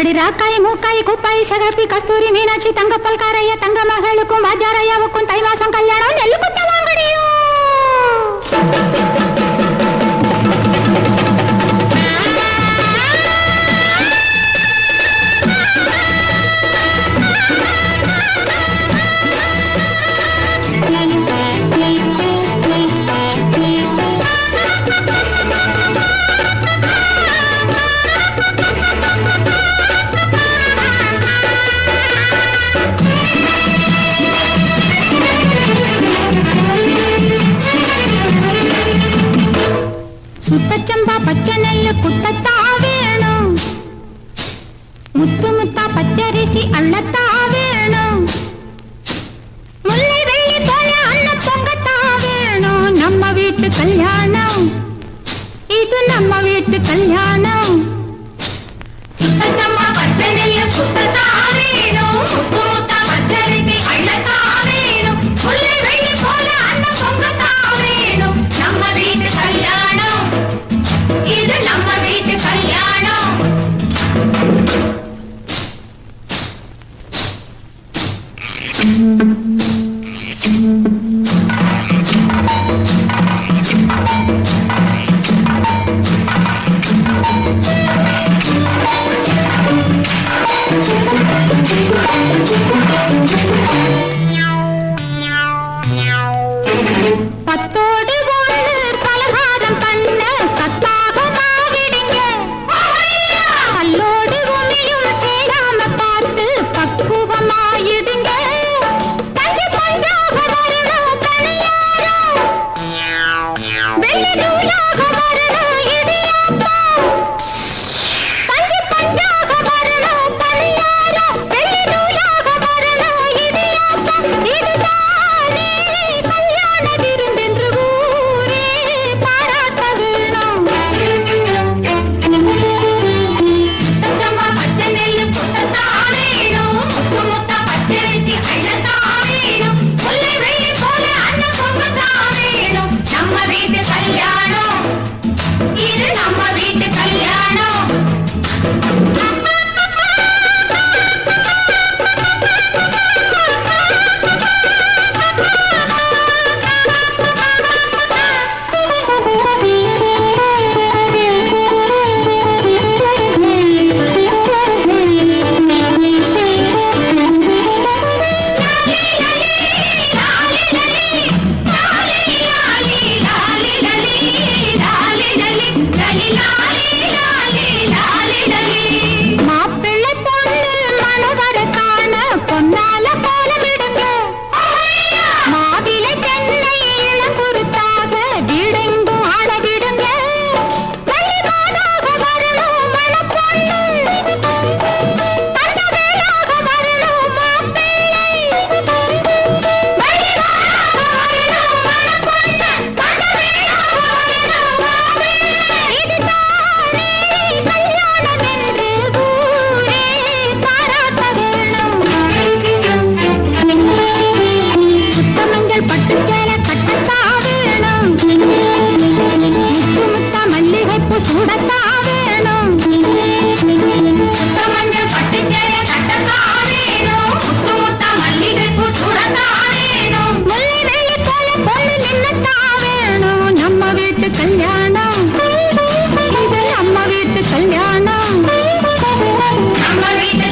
அடிராக்காய் மூக்காய் குப்பாய் சகப்பி கஸ்தூரி மீனாட்சி தங்க பல்காரைய தங்க மகளுக்கும் வாஜாரையாவுக்கும் தை மாசம் கல்யாணம் நெல்லு குத்த வாங்கடியோ. சுத்தச்சம்பா பச்சை நெல்லு குத்தத்தா வேணும், முத்து முத்தா பச்சரிசி அள்ளத்தா வேணும், முல்லை வெள்ளி போல அள்ள பொங்கத்தா வேணும். நம்ம வீட்டு கல்யாணம் இது நம்ம வீட்டு கல்யாணம். சுத்தச்சம்பா பச்சை நெல்லு குத்தத்தா வேணும், முத்து முத்தா பச்சரிசி அள்ளத்தா வேணும், முல்லை வெள்ளி போல அள்ள பொங்கத்தா வேணும். நம்ம வீட்டு கல்யாணம் இது நம்ம வீட்டு கல்யாணம். பத்தோடு ஒன்று பலகாரம் பண்ண சத்தாகமாகிடுங்க, கல்லோடு உமியும் சேராம பார்த்து பக்குவமாயிடுங்க. பஞ்சு பஞ்சாக வரணும் பணியாரம், வெள்ளி நூலாக வரணும் இடியாப்பம். பஞ்சு பஞ்சாக வரணும் பணியாரம், வெள்ளி நூலாக வரணும் இடியாப்பம். இதுதானே கல்யாண விருந்தென்று ஊரே பாராட்ட வேணும். சுத்தமா பச்சை நெல்லு குத்தத்தா வேணும், முத்து முத்தா பச்சரிசி அள்ளத்தா வேணும், முல்லை வெள்ளி போல அள்ள பொங்கத்தா வேணும். நம்ம வீட்டு கல்யாணம் இது நம்ம வீட்டு கல்யாணம். மாப்பிள்ளை பொண்ணு மனவர காண பொன்னால போல விடுங்க, மாவிலை தென்னை இளங்குருத்தாக வீடெங்கும் ஆட விடுங்க. வள்ளிமானாக வரணும் மணப்பொண்ணு, தங்கவேலாக வரணும் மாப்பிள்ளை. வள்ளிமானாக வரணும் மணப்பொண்ணு, தங்கவேலாக வரணும் மாப்பிள்ளை. இதுதானே கல்யாணம் என்று ஊரே பாராட்ட வேணும். சுத்தமஞ்சள் பட்டு சேலை கட்டத்தா வேணும், முத்து முத்தா மல்லிகைப்பூ சூடத்தா வேணும். சுத்தமஞ்சள் பட்டு சேலை கட்டத்தா வேணும், முத்து முத்தா மல்லிகைப்பூ சூடத்தா வேணும், முல்லை வெள்ளி போல பொண்ணு நின்னத்தா வேணும். நம்ம வீட்டு கல்யாணம் இது நம்ம வீட்டு கல்யாணம். நம்ம வீட்டு